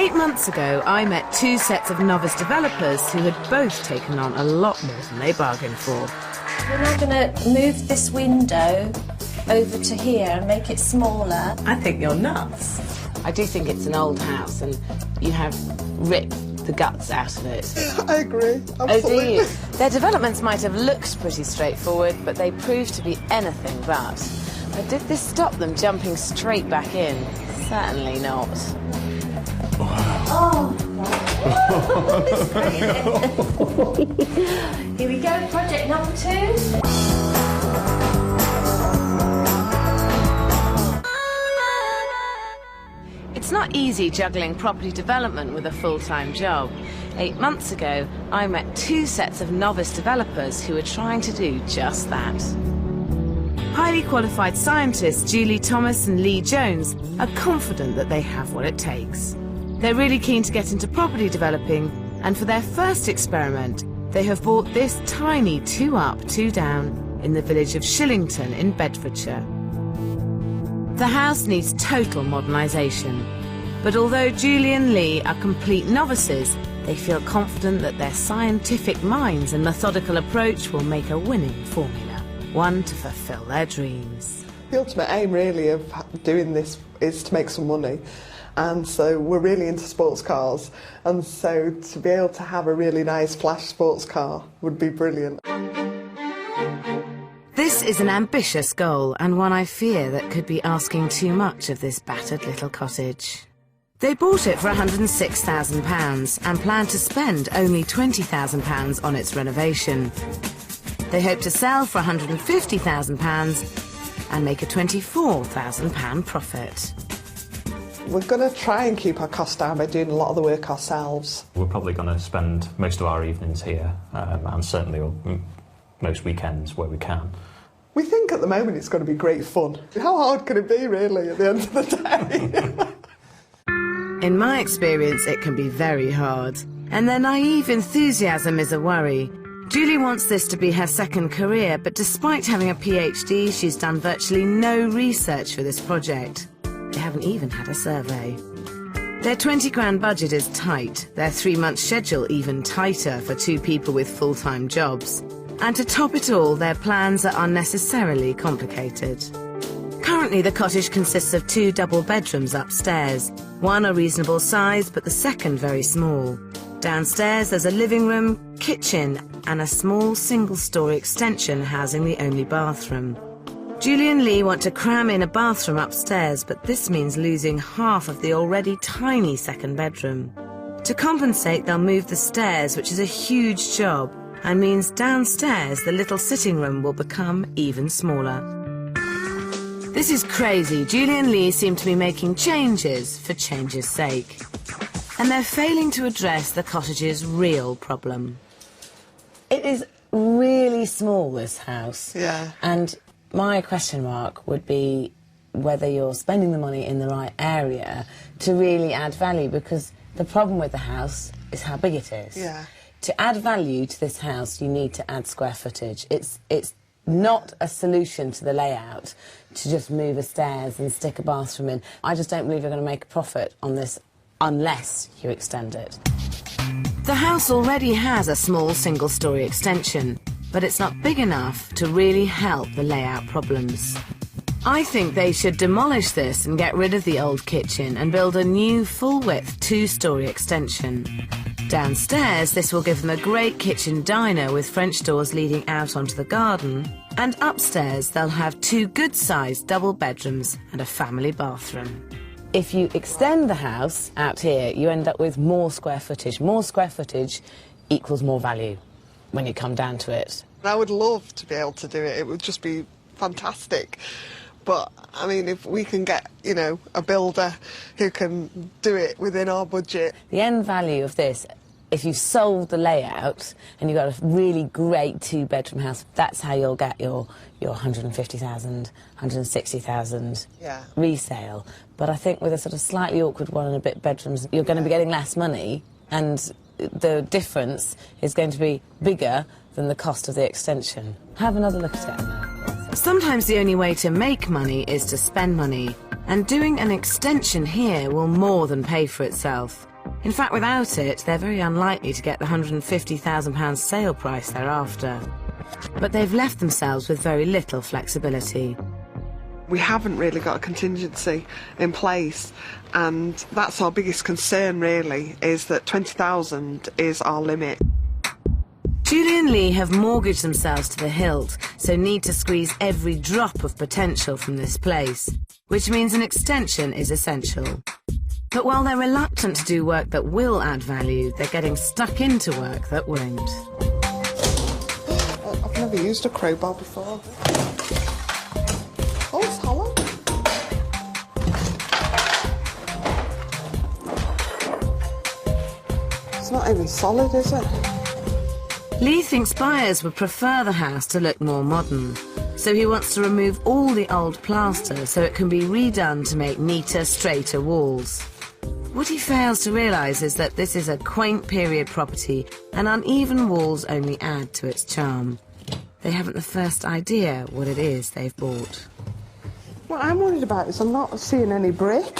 8 months ago, I met two sets of novice developers who had both taken on a lot more than they bargained for. We're now going to move this window over to here and make it smaller. I think you're nuts. I do think it's an old house and you have ripped the guts out of it. I agree, absolutely. Oh, do you? Their developments might have looked pretty straightforward, but they proved to be anything but. But did this stop them jumping straight back in? Certainly not. Oh, here we go, project number 2. It's not easy juggling property development with a full-time job. 8 months ago, I met two sets of novice developers who were trying to do just that. Highly qualified scientists Julie Thomas and Lee Jones are confident that they have what it takes. They're really keen to get into property developing, and for their first experiment, they have bought this tiny 2-up, 2-down in the village of Shillington in Bedfordshire. The house needs total modernisation, but although Julie and Lee are complete novices, they feel confident that their scientific minds and methodical approach will make a winning formula, one to fulfil their dreams. The ultimate aim really of doing this is to make some money, and so we're really into sports cars, and so to be able to have a really nice flash sports car would be brilliant. This is an ambitious goal, and one I fear that could be asking too much of this battered little cottage. They bought it for £106,000 and plan to spend only £20,000 on its renovation. They hope to sell for £150,000 and make a £24,000 profit. We're going to try and keep our costs down by doing a lot of the work ourselves. We're probably going to spend most of our evenings here, and certainly most weekends where we can. We think at the moment it's going to be great fun. How hard can it be, really, at the end of the day? In my experience, it can be very hard, and their naive enthusiasm is a worry. Julie wants this to be her second career, but despite having a PhD, she's done virtually no research for this project. They haven't even had a survey. Their 20 grand budget is tight, their 3-month schedule even tighter for two people with full-time jobs. And to top it all, their plans are unnecessarily complicated. Currently, the cottage consists of 2 double bedrooms upstairs, one a reasonable size, but the second very small. Downstairs, there's a living room, kitchen, and a small single-storey extension housing the only bathroom. Julie and Lee want to cram in a bathroom upstairs, but this means losing half of the already tiny second bedroom. To compensate, they'll move the stairs, which is a huge job, and means downstairs the little sitting room will become even smaller. This is crazy. Julie and Lee seem to be making changes for change's sake. And they're failing to address the cottage's real problem. It is really small, this house. Yeah. And my question mark would be whether you're spending the money in the right area to really add value, because the problem with the house is how big it is. Yeah. To add value to this house, you need to add square footage. It's not a solution to the layout to just move the stairs and stick a bathroom in. I just don't believe you're going to make a profit on this unless you extend it. The house already has a small single-storey extension, but it's not big enough to really help the layout problems. I think they should demolish this and get rid of the old kitchen and build a new full-width 2-storey extension. Downstairs, this will give them a great kitchen diner with French doors leading out onto the garden. And upstairs, they'll have 2 good-sized double bedrooms and a family bathroom. If you extend the house out here, you end up with more square footage. More square footage equals more value when you come down to it. I would love to be able to do it. It would just be fantastic. But, I mean, if we can get, you know, a builder who can do it within our budget. The end value of this, if you've sold the layout and you've got a really great 2-bedroom house, that's how you'll get your 150,000, 160,000 resale. But I think with a sort of slightly awkward one and a bit bedrooms, you're going to be getting less money, and the difference is going to be bigger than the cost of the extension. Have another look at it, Anna. Sometimes the only way to make money is to spend money, and doing an extension here will more than pay for itself. In fact, without it, they're very unlikely to get the £150,000 sale price they're after. But they've left themselves with very little flexibility. We haven't really got a contingency in place, and that's our biggest concern really, is that 20,000 is our limit. Julie and Lee have mortgaged themselves to the hilt, so need to squeeze every drop of potential from this place, which means an extension is essential. But while they're reluctant to do work that will add value, they're getting stuck into work that won't. I've never used a crowbar before. Oh, it's hollow. It's not even solid, is it? Lee thinks buyers would prefer the house to look more modern, so he wants to remove all the old plaster so it can be redone to make neater, straighter walls. What he fails to realise is that this is a quaint period property and uneven walls only add to its charm. They haven't the first idea what it is they've bought. What I'm worried about is I'm not seeing any brick.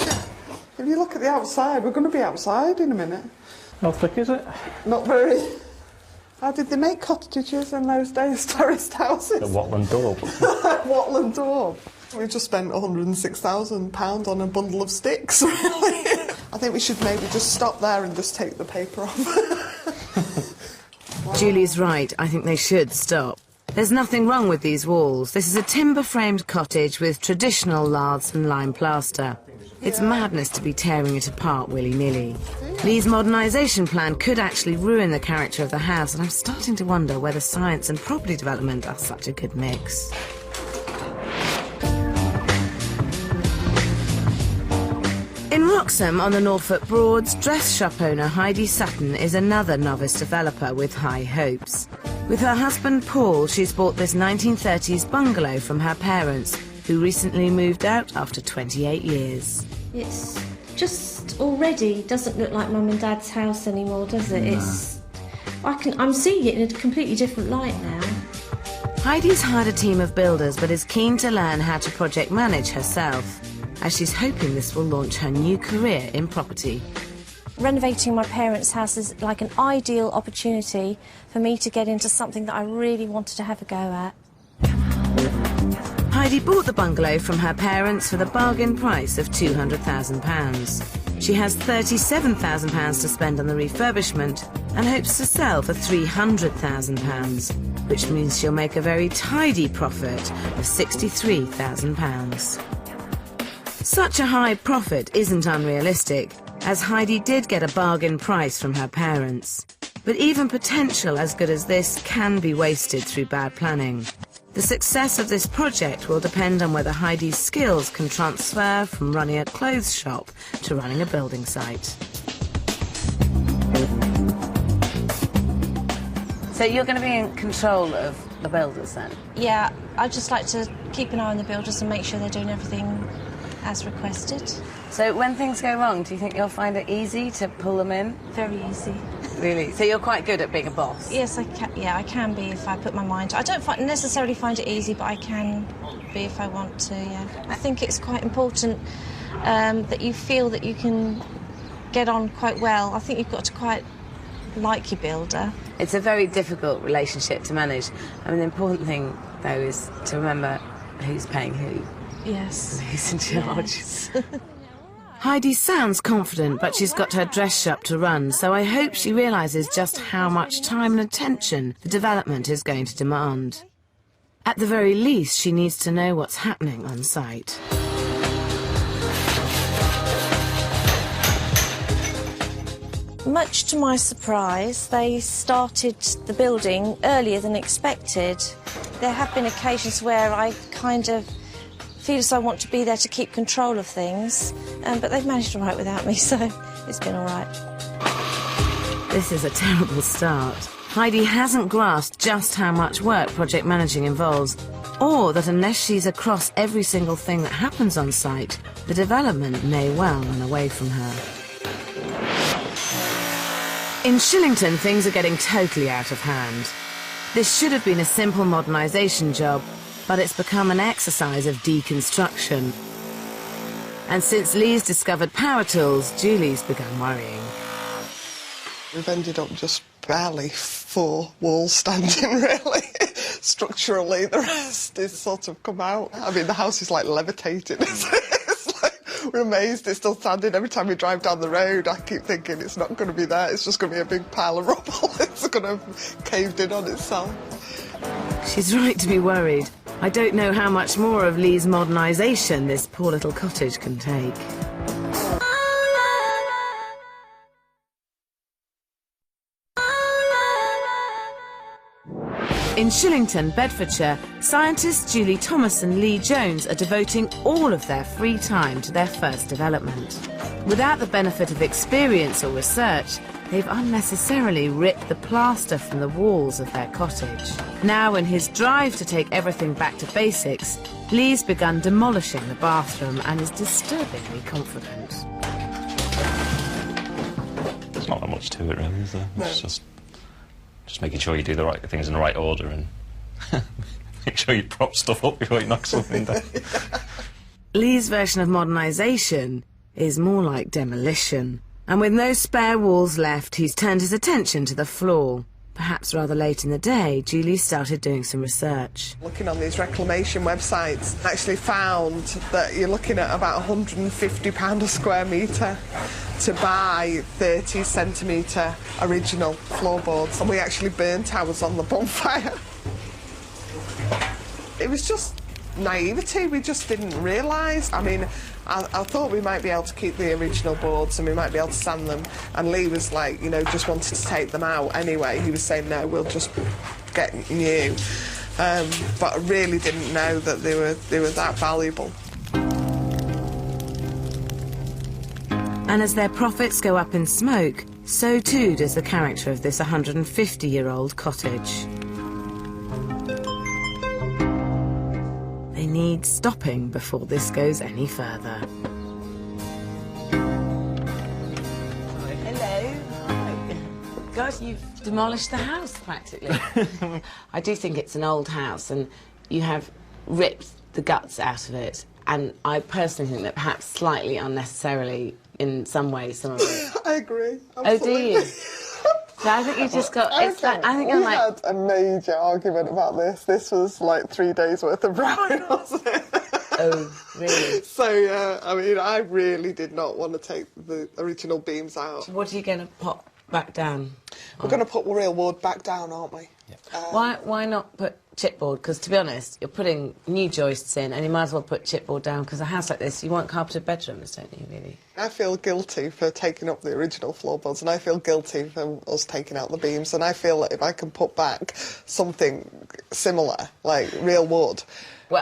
If you look at the outside, we're going to be outside in a minute. How thick is it? Not very. How did they make cottages in those days, terraced houses? The Watland Daub. Watland Daub. We've just spent £106,000 on a bundle of sticks, really. I think we should maybe just stop there and just take the paper off. Julie's right, I think they should stop. There's nothing wrong with these walls. This is a timber-framed cottage with traditional laths and lime plaster. It's madness to be tearing it apart willy-nilly. Lee's modernisation plan could actually ruin the character of the house, and I'm starting to wonder whether science and property development are such a good mix. In Wroxham, on the Norfolk Broads, dress shop owner Heidi Sutton is another novice developer with high hopes. With her husband Paul, she's bought this 1930s bungalow from her parents, who recently moved out after 28 years. It's just already doesn't look like Mum and Dad's house anymore, does it? No. I'm seeing it in a completely different light now. Heidi's hired a team of builders but is keen to learn how to project manage herself, as she's hoping this will launch her new career in property. Renovating my parents' house is like an ideal opportunity for me to get into something that I really wanted to have a go at. Heidi bought the bungalow from her parents for the bargain price of £200,000. She has £37,000 to spend on the refurbishment and hopes to sell for £300,000, which means she'll make a very tidy profit of £63,000. Such a high profit isn't unrealistic, as Heidi did get a bargain price from her parents. But even potential as good as this can be wasted through bad planning. The success of this project will depend on whether Heidi's skills can transfer from running a clothes shop to running a building site. So you're going to be in control of the builders then? Yeah, I just like to keep an eye on the builders and make sure they're doing everything as requested. So when things go wrong, do you think you'll find it easy to pull them in? Very easy. Really? So you're quite good at being a boss? Yes, I can. Yeah, I can be if I put my mind to it. I don't necessarily find it easy, but I can be if I want to, yeah. I think it's quite important that you feel that you can get on quite well. I think you've got to quite like your builder. It's a very difficult relationship to manage. I mean, the important thing, though, is to remember who's paying who. Yes. And who's in charge. Yes. Heidi sounds confident, but she's got her dress shop to run, so I hope she realises just how much time and attention the development is going to demand. At the very least, she needs to know what's happening on site. Much to my surprise, they started the building earlier than expected. There have been occasions where I kind of feel as I want to be there to keep control of things, but they've managed all right without me, so it's been all right. This is a terrible start. Heidi hasn't grasped just how much work project managing involves, or that unless she's across every single thing that happens on site, the development may well run away from her. In Shillington, things are getting totally out of hand. This should have been a simple modernisation job, but it's become an exercise of deconstruction. And since Lee's discovered power tools, Julie's begun worrying. We've ended up just barely 4 walls standing, really. Structurally, the rest is sort of come out. I mean, the house is like levitating. It's like, we're amazed it's still standing. Every time we drive down the road, I keep thinking it's not going to be there. It's just going to be a big pile of rubble. It's going to have caved in on itself. She's right to be worried. I don't know how much more of Lee's modernisation this poor little cottage can take. In Shillington, Bedfordshire, scientists Julie Thomas and Lee Jones are devoting all of their free time to their first development. Without the benefit of experience or research, they've unnecessarily ripped the plaster from the walls of their cottage. Now, in his drive to take everything back to basics, Lee's begun demolishing the bathroom and is disturbingly confident. There's not that much to it, really, is there? No. It's just making sure you do the right things in the right order and make sure you prop stuff up before you knock something down. Lee's version of modernisation is more like demolition. And with no spare walls left, he's turned his attention to the floor. Perhaps rather late in the day, Julie started doing some research. Looking on these reclamation websites, I actually found that you're looking at about £150 a square metre to buy 30cm original floorboards. And we actually burnt ours on the bonfire. It was just naivety, we just didn't realise. I mean, I thought we might be able to keep the original boards and we might be able to sand them, and Lee was like, you know, just wanted to take them out anyway. He was saying, no, we'll just get new. But I really didn't know that they were that valuable. And as their profits go up in smoke, so too does the character of this 150-year-old cottage. They need stopping before this goes any further. Hello. God, you've demolished the house, practically. I do think it's an old house, and you have ripped the guts out of it. And I personally think that perhaps slightly unnecessarily, in some ways, some of it. I agree. Absolutely. Oh, do you? So I think you just got. It's like, I think we had a major argument about this. This was like 3 days worth of rowing, wasn't it? Oh, really? So yeah, I mean, I really did not want to take the original beams out. What are you going to pop back down? We're going to put real wood back down, aren't we? Yep. Why not put chipboard? Because to be honest, you're putting new joists in, and you might as well put chipboard down. Because a house like this, you want carpeted bedrooms, don't you? Really? I feel guilty for taking up the original floorboards, and I feel guilty for us taking out the beams. And I feel that if I can put back something similar, like real wood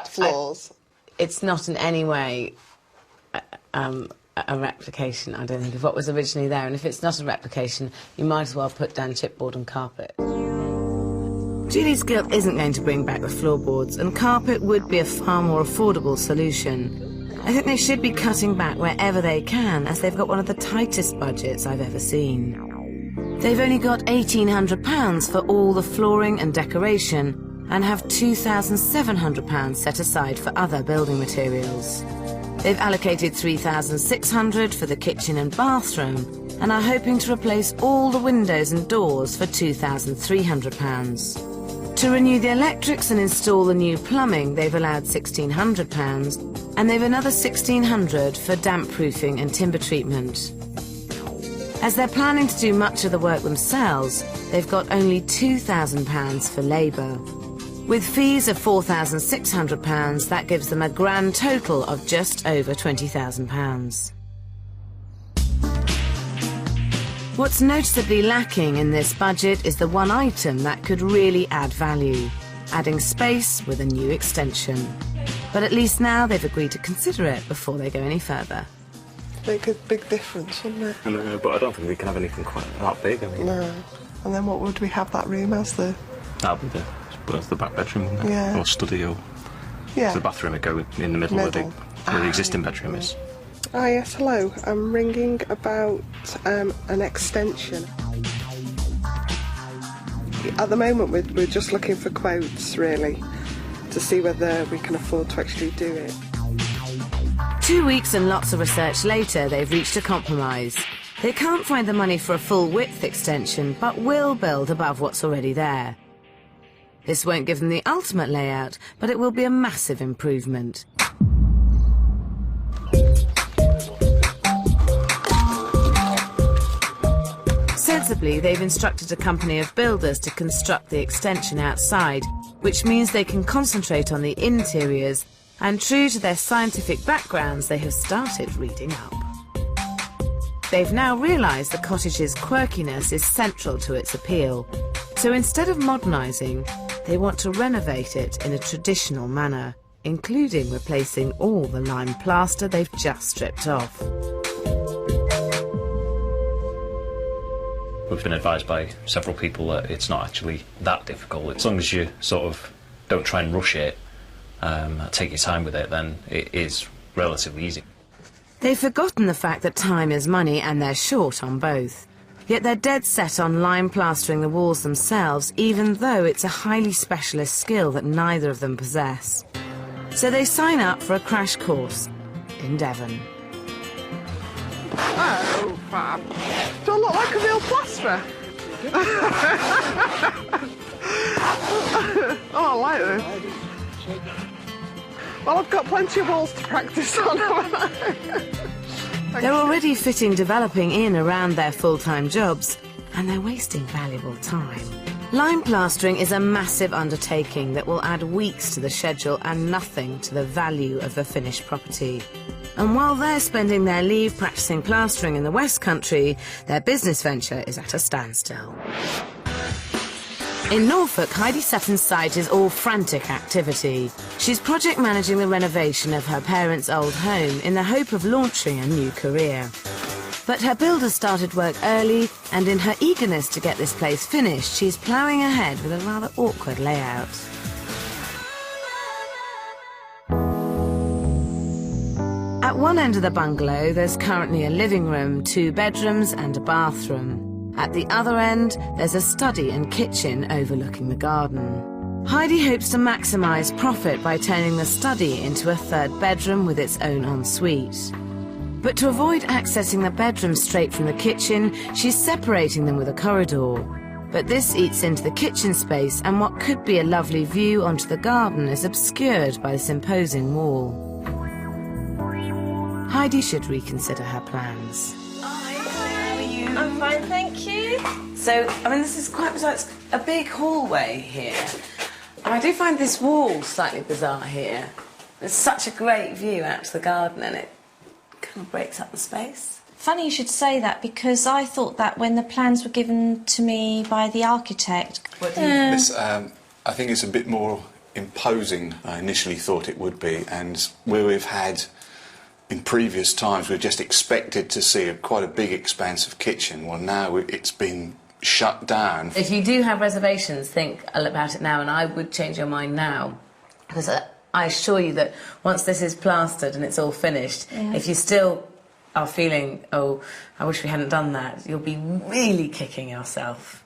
floors, it's not in any way a replication, I don't think, of what was originally there. And if it's not a replication, you might as well put down chipboard and carpet. Julie's guilt isn't going to bring back the floorboards, and carpet would be a far more affordable solution. I think they should be cutting back wherever they can, as they've got one of the tightest budgets I've ever seen. They've only got £1,800 for all the flooring and decoration, and have £2,700 set aside for other building materials. They've allocated £3,600 for the kitchen and bathroom, and are hoping to replace all the windows and doors for £2,300. To renew the electrics and install the new plumbing, they've allowed £1,600, and they've another £1,600 for damp proofing and timber treatment. As they're planning to do much of the work themselves, they've got only £2,000 for labour. With fees of £4,600, that gives them a grand total of just over £20,000. What's noticeably lacking in this budget is the one item that could really add value, adding space with a new extension. But at least now they've agreed to consider it before they go any further. Make a big difference, wouldn't it? No, but I don't think we can have anything quite that big. I mean, no. And then what would we have that room as? That'd be the back bedroom, wouldn't it? Yeah. Or study, or the bathroom would go in the middle. Where the existing bedroom is. Ah, yes, hello. I'm ringing about an extension. At the moment, we're just looking for quotes, really, to see whether we can afford to actually do it. 2 weeks and lots of research later, they've reached a compromise. They can't find the money for a full width extension, but will build above what's already there. This won't give them the ultimate layout, but it will be a massive improvement. Sensibly, they've instructed a company of builders to construct the extension outside, which means they can concentrate on the interiors, and true to their scientific backgrounds, they have started reading up. They've now realised the cottage's quirkiness is central to its appeal, so instead of modernising, they want to renovate it in a traditional manner, including replacing all the lime plaster they've just stripped off. We've been advised by several people that it's not actually that difficult. As long as you sort of don't try and rush it, take your time with it, then it is relatively easy. They've forgotten the fact that time is money and they're short on both. Yet they're dead set on lime plastering the walls themselves, even though it's a highly specialist skill that neither of them possess. So they sign up for a crash course in Devon. Oh, fab. Do I look like a real plasterer? Oh, I like this. Well, I've got plenty of walls to practice on, haven't I? They're already fitting developing in around their full-time jobs, and they're wasting valuable time. Lime plastering is a massive undertaking that will add weeks to the schedule and nothing to the value of the finished property. And while they're spending their leave practicing plastering in the West Country, their business venture is at a standstill. In Norfolk, Heidi Sutton's site is all frantic activity. She's project managing the renovation of her parents' old home in the hope of launching a new career. But her builder started work early, and in her eagerness to get this place finished, she's ploughing ahead with a rather awkward layout. At one end of the bungalow, there's currently a living room, 2 bedrooms and a bathroom. At the other end, there's a study and kitchen overlooking the garden. Heidi hopes to maximise profit by turning the study into a 3rd bedroom with its own ensuite. But to avoid accessing the bedroom straight from the kitchen, she's separating them with a corridor. But this eats into the kitchen space, and what could be a lovely view onto the garden is obscured by this imposing wall. Heidi should reconsider her plans. I'm fine, thank you. So, I mean, this is quite bizarre. It's a big hallway here. And I do find this wall slightly bizarre here. There's such a great view out to the garden, and it kind of breaks up the space. Funny you should say that, because I thought that when the plans were given to me by the architect. What do you This, I think it's a bit more imposing than I initially thought it would be, and where we've had, in previous times, we've just expected to see quite a big expansive kitchen. Well, now it's been shut down. If you do have reservations, think about it now, and I would change your mind now. Because I assure you that once this is plastered and it's all finished, if you still are feeling, oh, I wish we hadn't done that, you'll be really kicking yourself.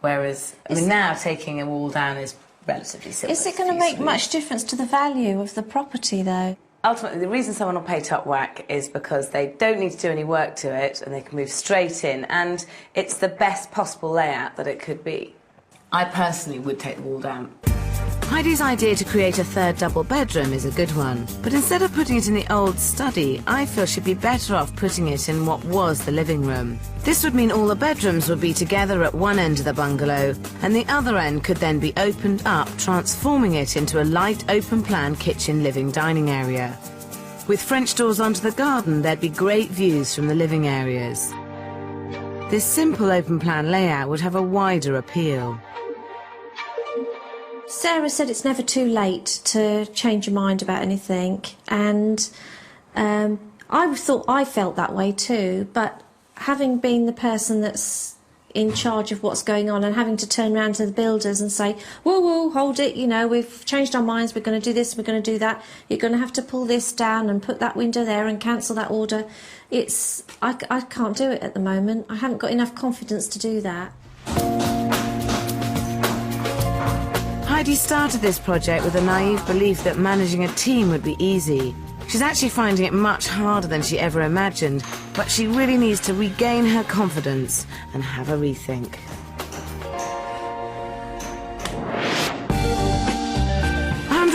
Whereas, I mean, now taking a wall down is relatively simple. Is it going to make much difference to the value of the property, though? Ultimately, the reason someone will pay top whack is because they don't need to do any work to it and they can move straight in, and it's the best possible layout that it could be. I personally would take the wall down. Heidi's idea to create a 3rd double bedroom is a good one, but instead of putting it in the old study, I feel she'd be better off putting it in what was the living room. This would mean all the bedrooms would be together at one end of the bungalow, and the other end could then be opened up, transforming it into a light open-plan kitchen living dining area. With French doors onto the garden, there'd be great views from the living areas. This simple open-plan layout would have a wider appeal. Sarah said it's never too late to change your mind about anything, and I thought I felt that way too, but having been the person that's in charge of what's going on and having to turn around to the builders and say, whoa, whoa, hold it, you know, we've changed our minds, we're going to do this, we're going to do that, you're going to have to pull this down and put that window there and cancel that order. I can't do it at the moment. I haven't got enough confidence to do that. Heidi started this project with a naive belief that managing a team would be easy. She's actually finding it much harder than she ever imagined, but she really needs to regain her confidence and have a rethink.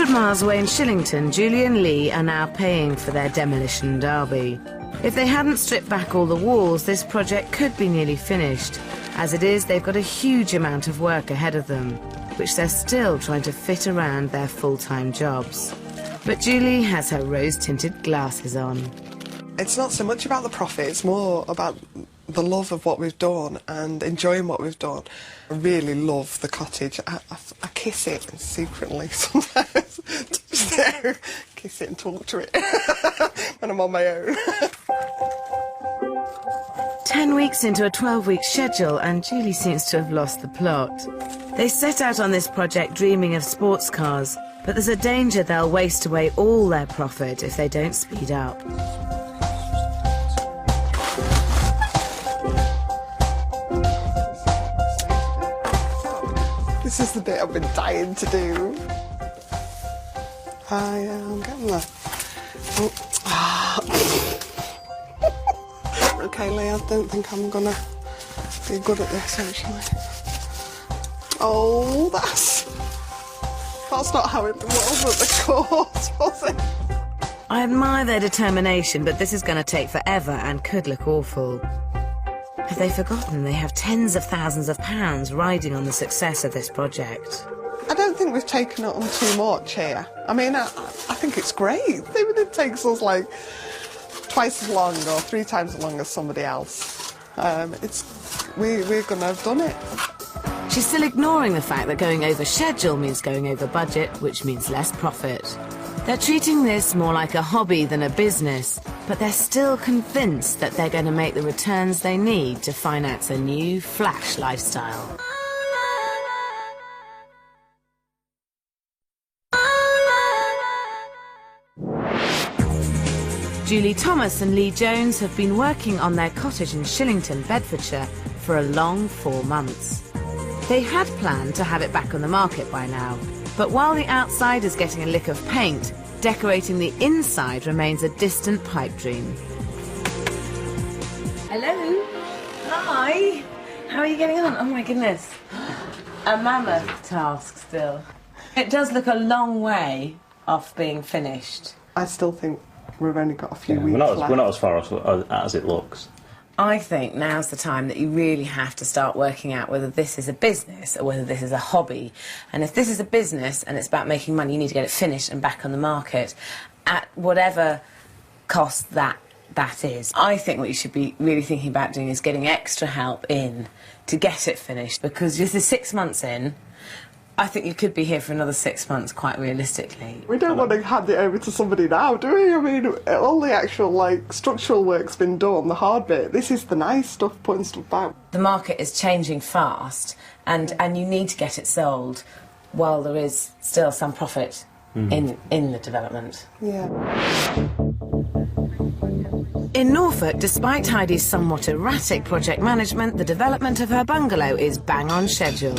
Miles away in Shillington, Julie and Lee are now paying for their demolition derby. If they hadn't stripped back all the walls, this project could be nearly finished. As it is, they've got a huge amount of work ahead of them, which they're still trying to fit around their full-time jobs. But Julie has her rose-tinted glasses on. It's not so much about the profit, it's more about the love of what we've done and enjoying what we've done. I really love the cottage. I kiss it secretly sometimes. Kiss it and talk to it when I'm on my own. 10 weeks into a 12-week schedule, and Julie seems to have lost the plot. They set out on this project dreaming of sports cars, but there's a danger they'll waste away all their profit if they don't speed up. This is the bit I've been dying to do. I'm getting there. Okay, Lee, I don't think I'm gonna be good at this, actually. Oh, that's not how it was at the course, was it? I admire their determination, but this is going to take forever and could look awful. Have they forgotten they have tens of thousands of pounds riding on the success of this project? I don't think we've taken it on too much here. I mean, I think it's great. Even if it takes us like twice as long or 3 times as long as somebody else, we're going to have done it. She's still ignoring the fact that going over schedule means going over budget, which means less profit. They're treating this more like a hobby than a business, but they're still convinced that they're going to make the returns they need to finance a new, flash lifestyle. Julie Thomas and Lee Jones have been working on their cottage in Shillington, Bedfordshire, for a long 4 months. They had planned to have it back on the market by now, but while the outside is getting a lick of paint, decorating the inside remains a distant pipe dream. Hello. Hi. How are you getting on? Oh my goodness. A mammoth task still. It does look a long way off being finished. I still think we've only got a few weeks left. We're not as far off as it looks. I think now's the time that you really have to start working out whether this is a business or whether this is a hobby. And if this is a business and it's about making money, you need to get it finished and back on the market at whatever cost that is. I think what you should be really thinking about doing is getting extra help in to get it finished, because this is 6 months in. I think you could be here for another 6 months, quite realistically. We don't want to hand it over to somebody now, do we? I mean, all the actual, structural work's been done, the hard bit. This is the nice stuff, putting stuff back. The market is changing fast, and you need to get it sold while there is still some profit in the development. Yeah. In Norfolk, despite Heidi's somewhat erratic project management, the development of her bungalow is bang on schedule.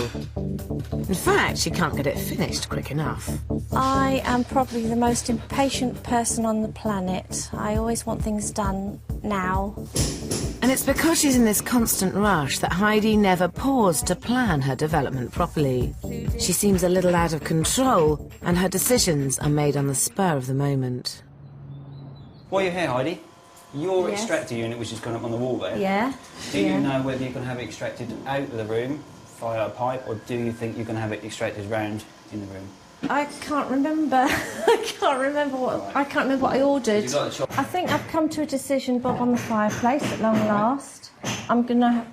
In fact, she can't get it finished quick enough. I am probably the most impatient person on the planet. I always want things done now. And it's because she's in this constant rush that Heidi never paused to plan her development properly. She seems a little out of control, and her decisions are made on the spur of the moment. While you're here, Heidi, your extractor unit, which has gone up on the wall there, do you know whether you're going to have it extracted out of the room via a pipe, or do you think you're going to have it extracted round in the room? I can't remember. I can't remember what I ordered. I think I've come to a decision, Bob, on the fireplace at long last. I'm going to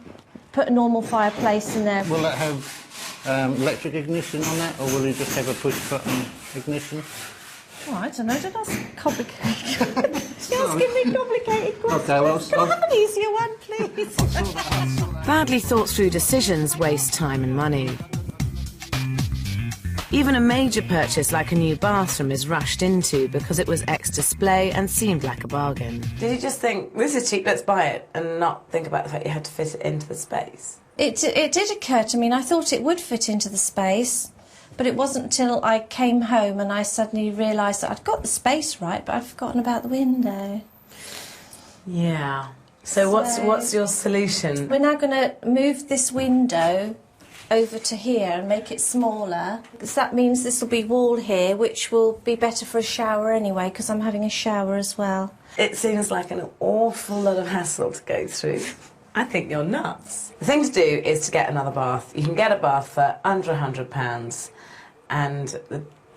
put a normal fireplace in there. Will that have electric ignition on that, or will you just have a push-button ignition? Oh, I don't know. Don't ask complicated. Just give me complicated questions. Okay, well, can I have an easier one, please? Badly thought through decisions waste time and money. Even a major purchase like a new bathroom is rushed into because it was ex-display and seemed like a bargain. Did you just think, this is cheap, let's buy it, and not think about the fact you had to fit it into the space? It did occur to me, and I thought it would fit into the space, But it wasn't until I came home and I suddenly realised that I'd got the space right, but I'd forgotten about the window. Yeah. So what's your solution? We're now going to move this window over to here and make it smaller, because that means this will be wall here, which will be better for a shower anyway, because I'm having a shower as well. It seems like an awful lot of hassle to go through. I think you're nuts. The thing to do is to get another bath. You can get a bath for under £100 and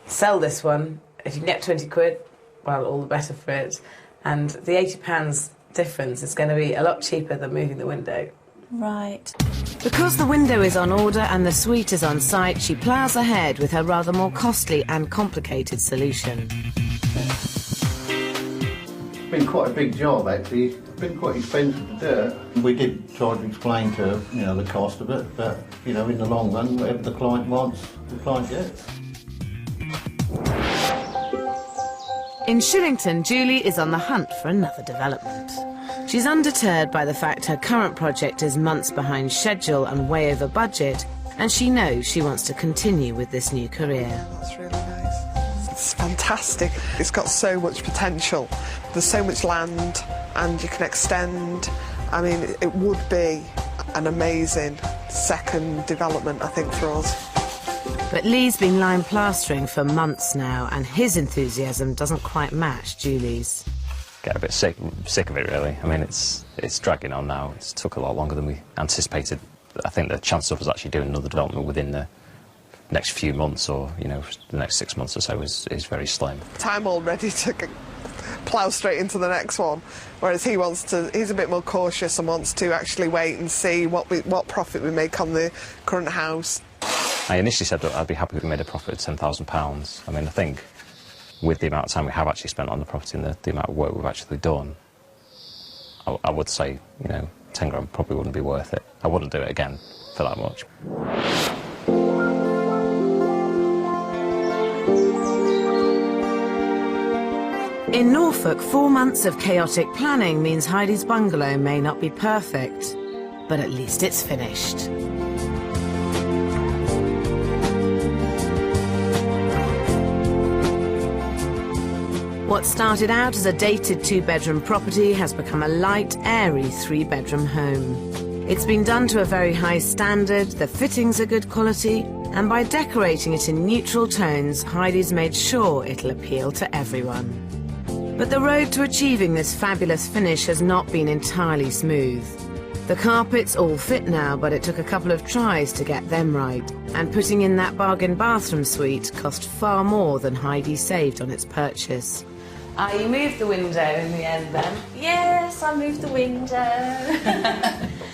sell this one. If you can get 20 quid, well, all the better for it. And the £80 difference is going to be a lot cheaper than moving the window. Right. Because the window is on order and the suite is on site, she ploughs ahead with her rather more costly and complicated solution. It's been quite a big job, actually. It's been quite expensive to do it. We did try to explain to her, you know, the cost of it, but, you know, in the long run, whatever the client wants, the client gets. In Shillington, Julie is on the hunt for another development. She's undeterred by the fact her current project is months behind schedule and way over budget, and she knows she wants to continue with this new career. That's really nice. It's fantastic. It's got so much potential. There's so much land and you can extend. I mean, it would be an amazing second development, I think, for us. But Lee's been lime plastering for months now, and his enthusiasm doesn't quite match Julie's. Get a bit sick of it, really. I mean, it's dragging on now. It's took a lot longer than we anticipated. I think the chance of us actually doing another development within the next few months, or, you know, the next 6 months or so is very slim. I'm all ready to plough straight into the next one, whereas he's a bit more cautious and wants to actually wait and see what profit we make on the current house. I initially said that I'd be happy if we made a profit of £10,000. I mean, I think with the amount of time we have actually spent on the property and the amount of work we've actually done, I would say, you know, 10 grand probably wouldn't be worth it. I wouldn't do it again for that much. In Norfolk, 4 months of chaotic planning means Heidi's bungalow may not be perfect, but at least it's finished. What started out as a dated 2-bedroom property has become a light, airy 3-bedroom home. It's been done to a very high standard, the fittings are good quality, and by decorating it in neutral tones, Heidi's made sure it'll appeal to everyone. But the road to achieving this fabulous finish has not been entirely smooth. The carpets all fit now, but it took a couple of tries to get them right, and putting in that bargain bathroom suite cost far more than Heidi saved on its purchase. You moved the window in the end then? Yes, I moved the window.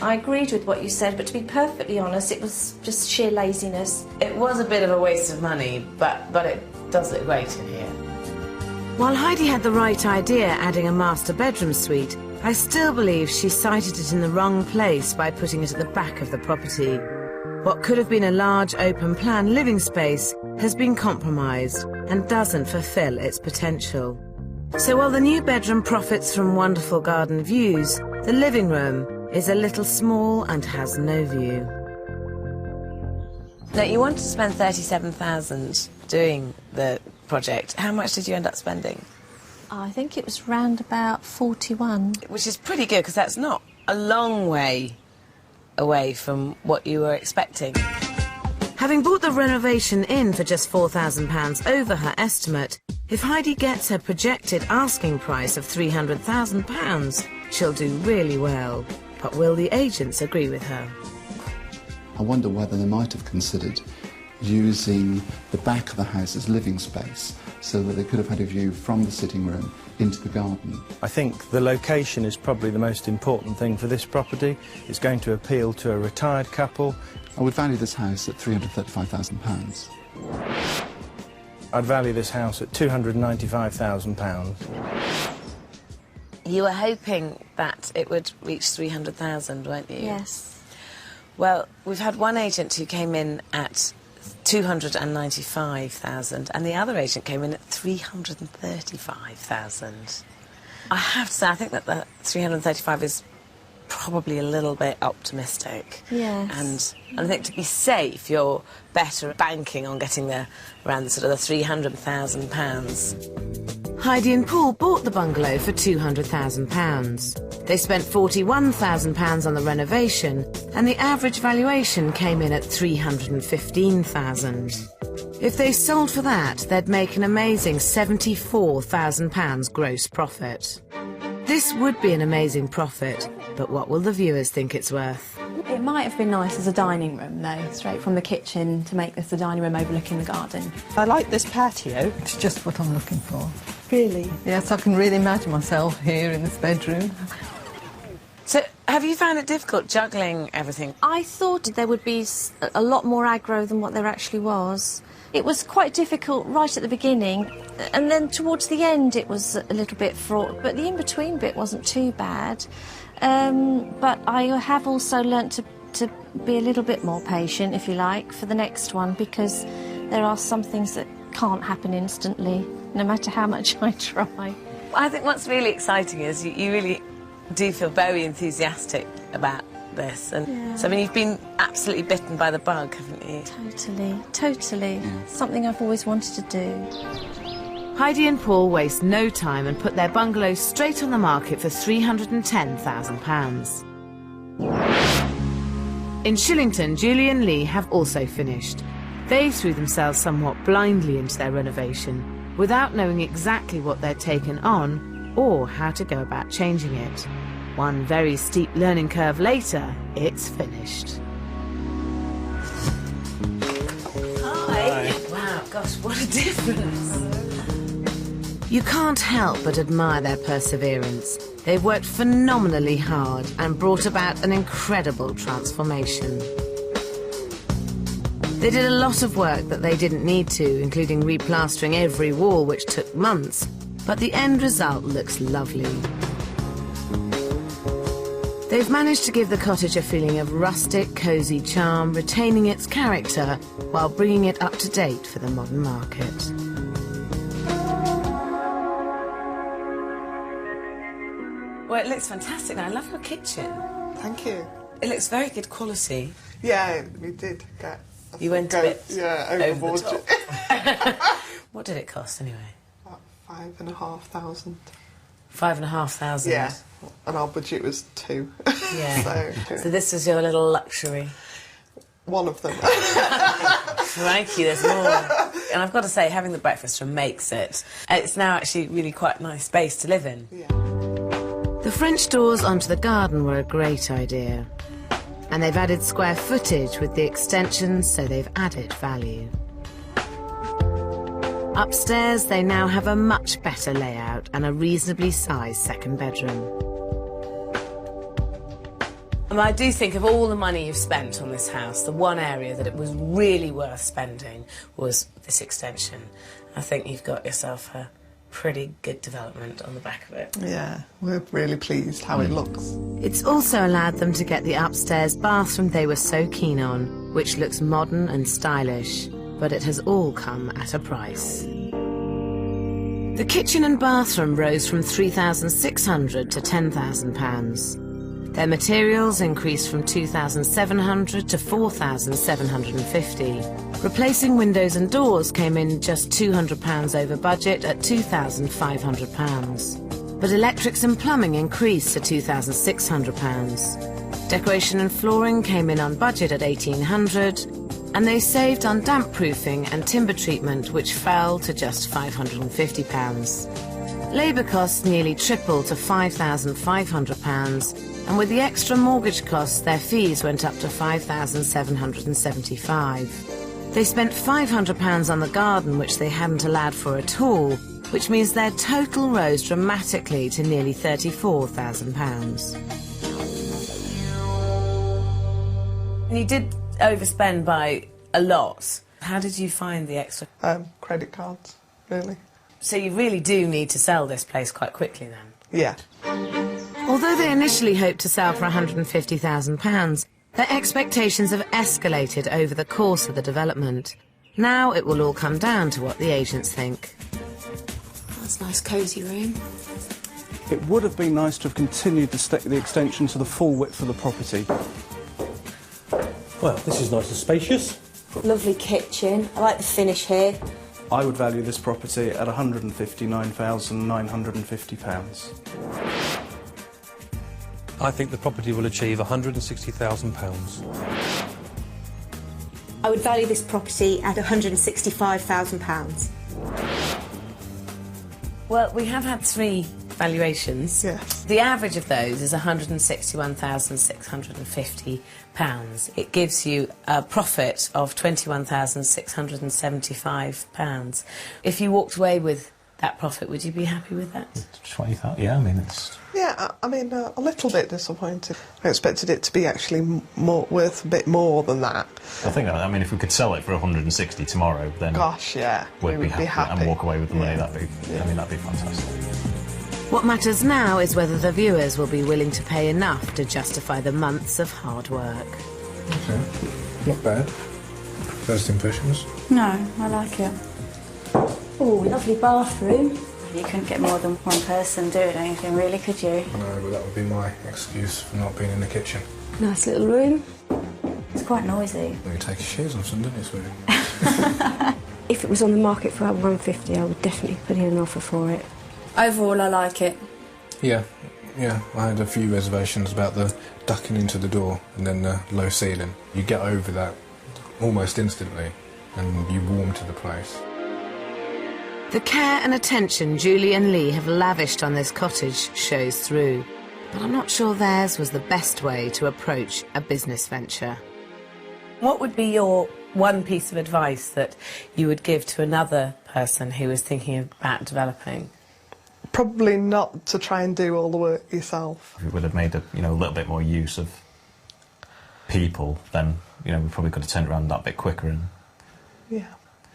I agreed with what you said, but to be perfectly honest, it was just sheer laziness. It was a bit of a waste of money, but it does look great in here. While Heidi had the right idea adding a master bedroom suite, I still believe she sited it in the wrong place by putting it at the back of the property. What could have been a large open-plan living space has been compromised and doesn't fulfil its potential. So while the new bedroom profits from wonderful garden views, the living room is a little small and has no view. Now, you wanted to spend £37,000 doing the project. How much did you end up spending? I think it was round about 41. Which is pretty good, because that's not a long way away from what you were expecting. Having bought the renovation in for just £4,000 over her estimate, if Heidi gets her projected asking price of £300,000, she'll do really well. But will the agents agree with her? I wonder whether they might have considered using the back of the house as living space, so that they could have had a view from the sitting room into the garden. I think the location is probably the most important thing for this property. It's going to appeal to a retired couple. I would value this house at £335,000. I'd value this house at £295,000. You were hoping that it would reach 300,000, weren't you? Yes. Well, we've had one agent who came in at 295,000, and the other agent came in at 335,000. I have to say, I think that the 335 is probably a little bit optimistic. Yes. And I think to be safe, you're better at banking on getting there around the sort of the £300,000. Heidi and Paul bought the bungalow for £200,000. They spent £41,000 on the renovation, and the average valuation came in at £315,000. If they sold for that, they'd make an amazing £74,000 gross profit. This would be an amazing profit, but what will the viewers think it's worth? It might have been nice as a dining room, though, straight from the kitchen to make this a dining room overlooking the garden. I like this patio. It's just what I'm looking for. Really? Yes, I can really imagine myself here in this bedroom. So, have you found it difficult juggling everything? I thought there would be a lot more aggro than what there actually was. It was quite difficult right at the beginning, and then towards the end it was a little bit fraught, but the in-between bit wasn't too bad. But I have also learnt to be a little bit more patient, if you like, for the next one, because there are some things that can't happen instantly, no matter how much I try. I think what's really exciting is you really do feel very enthusiastic about this, and Yeah. so I mean you've been absolutely bitten by the bug, haven't you? Totally. Something I've always wanted to do. Heidi and Paul waste no time and put their bungalow straight on the market for £310,000. In Shillington, Julie and Lee have also finished. They threw themselves somewhat blindly into their renovation, without knowing exactly what they'd taken on or how to go about changing it. One very steep learning curve later, it's finished. Hi. Wow, gosh, what a difference. You can't help but admire their perseverance. They've worked phenomenally hard and brought about an incredible transformation. They did a lot of work that they didn't need to, including replastering every wall, which took months, but the end result looks lovely. They've managed to give the cottage a feeling of rustic, cosy charm, retaining its character while bringing it up to date for the modern market. Well, it looks fantastic. I love your kitchen. Thank you. It looks very good quality. Yeah, we did get... You went a bit over budget. What did it cost anyway? About 5,500. 5,500. Yeah, and our budget was 2. Yeah. So this was your little luxury. One of them. Crikey, there's more. And I've got to say, having the breakfast room makes it. It's now actually really quite a nice space to live in. Yeah. The French doors onto the garden were a great idea. And they've added square footage with the extensions, so they've added value. Upstairs, they now have a much better layout and a reasonably sized second bedroom. And I do think of all the money you've spent on this house, the one area that it was really worth spending was this extension. I think you've got yourself a pretty good development on the back of it. Yeah, we're really pleased how it looks. It's also allowed them to get the upstairs bathroom they were so keen on, which looks modern and stylish, but it has all come at a price. The kitchen and bathroom rose from £3,600 to £10,000. Their materials increased from £2,700 to £4,750. Replacing windows and doors came in just £200 over budget at £2,500. But electrics and plumbing increased to £2,600. Decoration and flooring came in on budget at £1,800, and they saved on damp proofing and timber treatment, which fell to just £550. Labour costs nearly tripled to £5,500, and with the extra mortgage costs, their fees went up to £5,775. They spent £500 on the garden, which they hadn't allowed for at all, which means their total rose dramatically to nearly £34,000. And you did overspend by a lot. How did you find the extra? Credit cards, really. So you really do need to sell this place quite quickly then? Yeah. Although they initially hoped to sell for £150,000, their expectations have escalated over the course of the development. Now it will all come down to what the agents think. That's a nice cosy room. It would have been nice to have continued the extension to the full width of the property. Well, this is nice and spacious. Lovely kitchen. I like the finish here. I would value this property at £159,950. I think the property will achieve £160,000. I would value this property at £165,000. Well, we have had 3 valuations. Yes. The average of those is £161,650. It gives you a profit of £21,675. If you walked away with that profit, would you be happy with that? 20,000, yeah, I mean, it's... Yeah, I mean, a little bit disappointed. I expected it to be actually worth a bit more than that. I think, I mean, if we could sell it for 160 tomorrow, then... Gosh, yeah, we'd be happy and walk away with the money. That'd be, I mean, that'd be fantastic. What matters now is whether the viewers will be willing to pay enough to justify the months of hard work. Okay, not bad. First impressions? No, I like it. Oh, lovely bathroom. You couldn't get more than one person doing anything, really, could you? No, but that would be my excuse for not being in the kitchen. Nice little room. It's quite noisy. Well, you take your shoes off, didn't you, sweetie? If it was on the market for £150, I would definitely put in an offer for it. Overall, I like it. Yeah, I had a few reservations about the ducking into the door and then the low ceiling. You get over that almost instantly and you warm to the place. The care and attention Julie and Lee have lavished on this cottage shows through, but I'm not sure theirs was the best way to approach a business venture. What would be your one piece of advice that you would give to another person who was thinking about developing? Probably not to try and do all the work yourself. If we would have made a little bit more use of people, then we probably could have turned around that bit quicker. And yeah,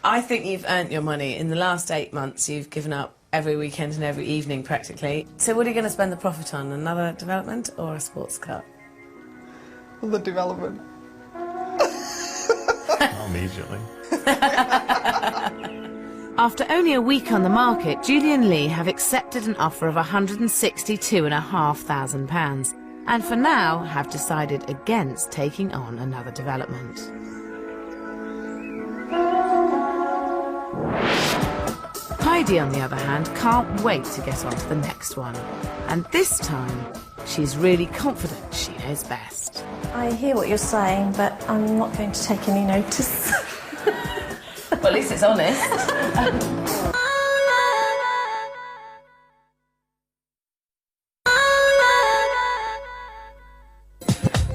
I think you've earned your money. In the last 8 months, you've given up every weekend and every evening practically. So what are you going to spend the profit on? Another development or a sports car? The development. Immediately. After only a week on the market, Julie and Lee have accepted an offer of £162,500 and for now have decided against taking on another development. Heidi, on the other hand, can't wait to get on to the next one. And this time, she's really confident she knows best. I hear what you're saying, but I'm not going to take any notice. Well, at least it's honest.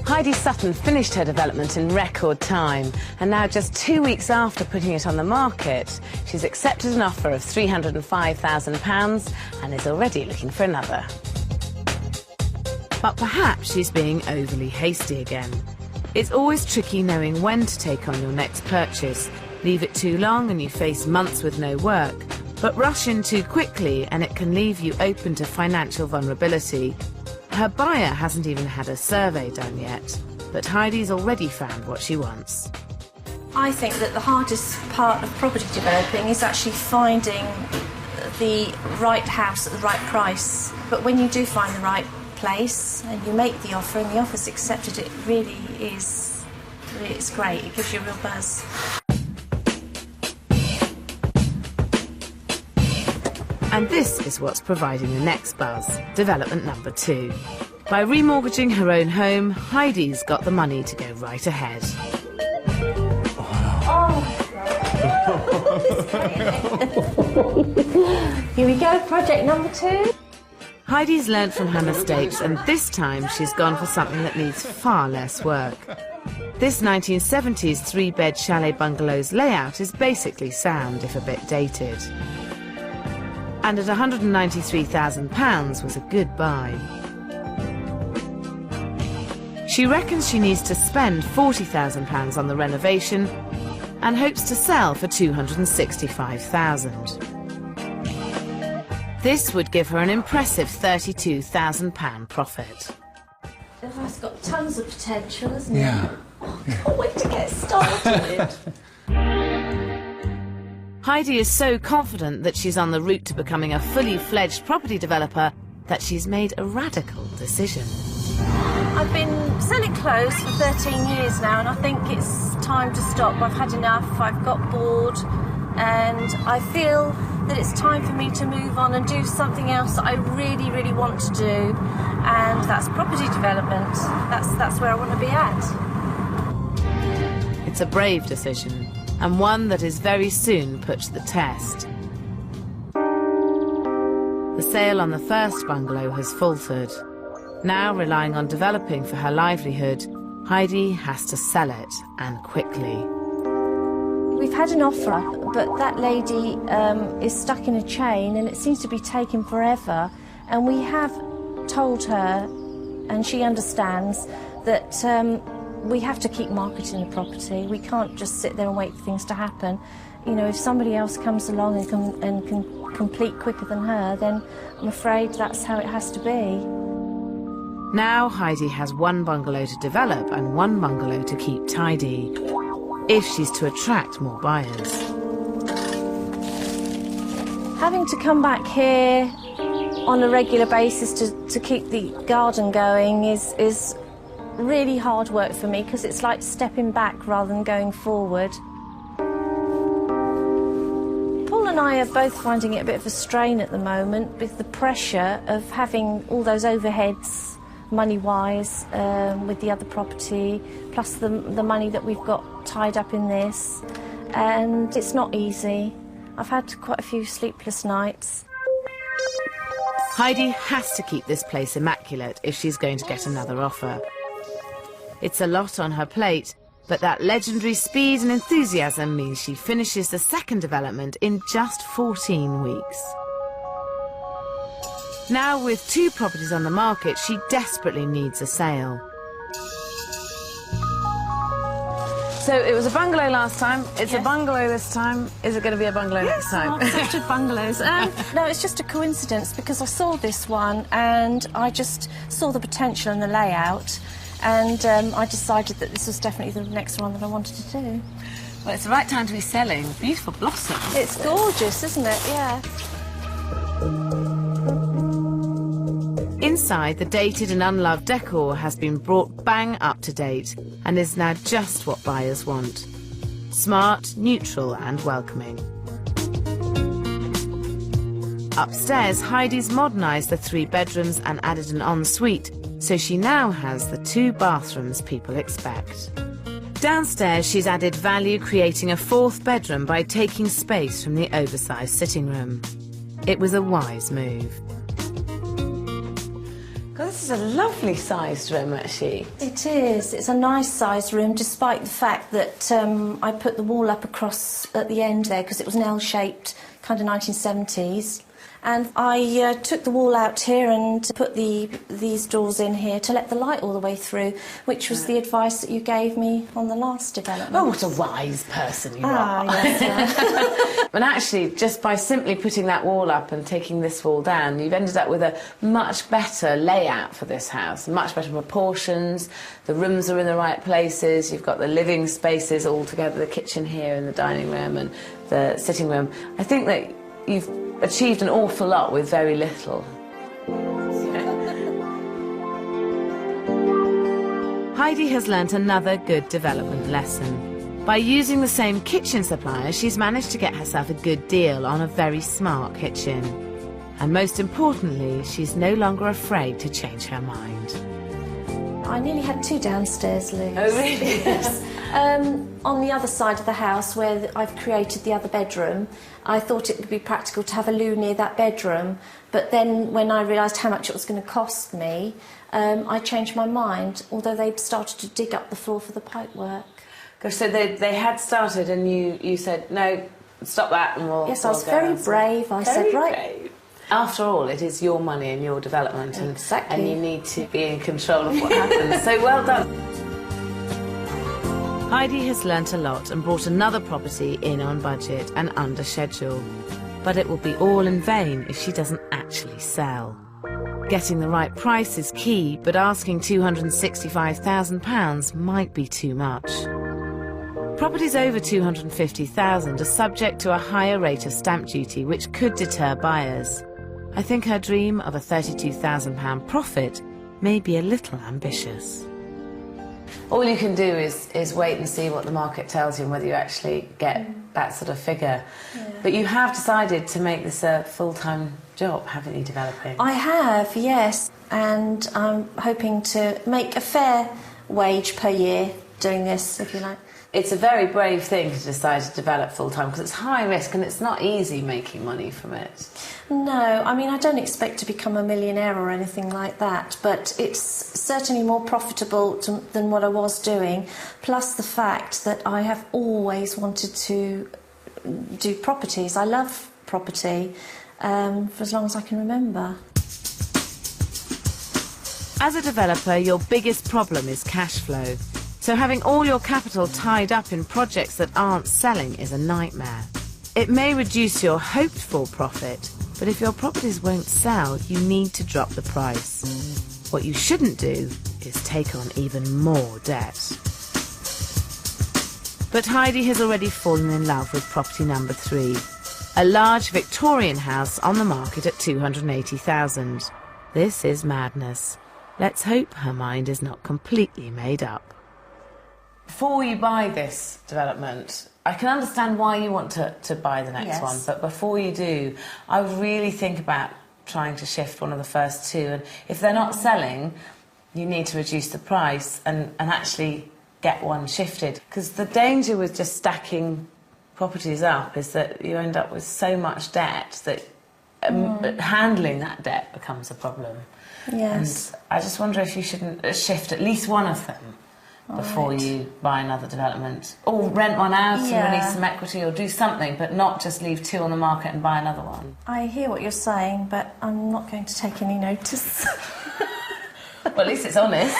Heidi Sutton finished her development in record time, and now just 2 weeks after putting it on the market, she's accepted an offer of £305,000 and is already looking for another. But perhaps she's being overly hasty again. It's always tricky knowing when to take on your next purchase. Leave it too long and you face months with no work, but rush in too quickly and it can leave you open to financial vulnerability. Her buyer hasn't even had a survey done yet, but Heidi's already found what she wants. I think that the hardest part of property developing is actually finding the right house at the right price. But when you do find the right place and you make the offer and the offer's accepted, it really is, it's great. It gives you a real buzz. And this is what's providing the next buzz, development number 2. By remortgaging her own home, Heidi's got the money to go right ahead. Here we go, project number 2. Heidi's learned from her mistakes, and this time she's gone for something that needs far less work. This 1970s 3-bed chalet bungalow's layout is basically sound, if a bit dated. And at £193,000 was a good buy. She reckons she needs to spend £40,000 on the renovation and hopes to sell for £265,000. This would give her an impressive £32,000 profit. It's got tons of potential, hasn't it? Yeah. Oh, I can't wait to get started. Heidi is so confident that she's on the route to becoming a fully fledged property developer that she's made a radical decision. I've been selling clothes for 13 years now, and I think it's time to stop. I've had enough, I've got bored, and I feel that it's time for me to move on and do something else that I really, really want to do, and that's property development. That's where I want to be at. It's a brave decision, and one that is very soon put to the test. The sale on the first bungalow has faltered. Now, relying on developing for her livelihood, Heidi has to sell it, and quickly. We've had an offer, but that lady is stuck in a chain and it seems to be taking forever. And we have told her, and she understands, that we have to keep marketing the property. We can't just sit there and wait for things to happen. You know, if somebody else comes along and can complete quicker than her, then I'm afraid that's how it has to be. Now Heidi has one bungalow to develop and one bungalow to keep tidy, if she's to attract more buyers. Having to come back here on a regular basis to keep the garden going is really hard work for me, because it's like stepping back rather than going forward. Paul and I are both finding it a bit of a strain at the moment with the pressure of having all those overheads money-wise with the other property, plus the money that we've got tied up in this, and it's not easy. I've had quite a few sleepless nights. Heidi has to keep this place immaculate if she's going to get another offer. It's a lot on her plate, but that legendary speed and enthusiasm means she finishes the second development in just 14 weeks. Now, with 2 properties on the market, she desperately needs a sale. So it was a bungalow last time, it's a bungalow this time. Is it going to be a bungalow next time? I've accepted bungalows. No, it's just a coincidence, because I saw this one and I just saw the potential in the layout, and I decided that this was definitely the next one that I wanted to do. Well, it's the right time to be selling. Beautiful blossom. It's gorgeous, isn't it? Yeah. Inside, the dated and unloved decor has been brought bang up to date and is now just what buyers want. Smart, neutral and welcoming. Upstairs, Heidi's modernised the 3 bedrooms and added an ensuite, so she now has the 2 bathrooms people expect. Downstairs, she's added value, creating a 4th bedroom by taking space from the oversized sitting room. It was a wise move. God, this is a lovely sized room, actually. It is. It's a nice sized room, despite the fact that I put the wall up across at the end there, because it was an L-shaped, kind of 1970s. And I took the wall out here and put these doors in here to let the light all the way through, which was the advice that you gave me on the last development. Oh, what a wise person you are. Yes, And actually, just by simply putting that wall up and taking this wall down, you've ended up with a much better layout for this house, much better proportions, the rooms are in the right places, you've got the living spaces all together, the kitchen here and the dining room and the sitting room. I think that you've achieved an awful lot with very little. Heidi has learnt another good development lesson. By using the same kitchen supplier, she's managed to get herself a good deal on a very smart kitchen. And most importantly, she's no longer afraid to change her mind. I nearly had 2 downstairs loos. Oh, really? Yes. On the other side of the house, where I've created the other bedroom, I thought it would be practical to have a loo near that bedroom, but then when I realised how much it was going to cost me, I changed my mind, although they'd started to dig up the floor for the pipework. Gosh, so they had started and you said, no, stop that and we'll... Yes, I was very brave. I said, right... Brave. After all, it is your money and your development, and you need to be in control of what happens. So well done. Heidi has learnt a lot and brought another property in on budget and under schedule. But it will be all in vain if she doesn't actually sell. Getting the right price is key, but asking £265,000 might be too much. Properties over £250,000 are subject to a higher rate of stamp duty, which could deter buyers. I think her dream of a £32,000 profit may be a little ambitious. All you can do is wait and see what the market tells you and whether you actually get that sort of figure. Yeah. But you have decided to make this a full-time job, haven't you, developing? I have, yes, and I'm hoping to make a fair wage per year doing this, if you like. It's a very brave thing to decide to develop full-time because it's high risk and it's not easy making money from it. No, I mean, I don't expect to become a millionaire or anything like that, but it's certainly more profitable than what I was doing, plus the fact that I have always wanted to do properties. I love property for as long as I can remember. As a developer, your biggest problem is cash flow. So having all your capital tied up in projects that aren't selling is a nightmare. It may reduce your hoped-for profit, but if your properties won't sell, you need to drop the price. What you shouldn't do is take on even more debt. But Heidi has already fallen in love with property number 3, a large Victorian house on the market at $280,000. This is madness. Let's hope her mind is not completely made up. Before you buy this development, I can understand why you want to buy the next one, but before you do, I would really think about trying to shift one of the first two. And if they're not selling, you need to reduce the price and actually get one shifted. Because the danger with just stacking properties up is that you end up with so much debt that handling that debt becomes a problem. Yes. And I just wonder if you shouldn't shift at least one of them before you buy another development. Or rent one out and release some equity, or do something, but not just leave 2 on the market and buy another one. I hear what you're saying, but I'm not going to take any notice. Well, at least it's honest.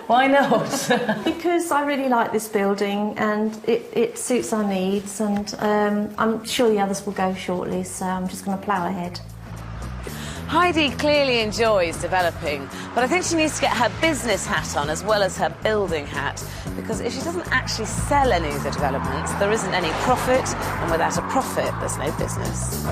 Why not? Because I really like this building and it suits our needs, and I'm sure the others will go shortly, so I'm just going to plough ahead. Heidi clearly enjoys developing, but I think she needs to get her business hat on as well as her building hat, because if she doesn't actually sell any of the developments, there isn't any profit, and without a profit, there's no business.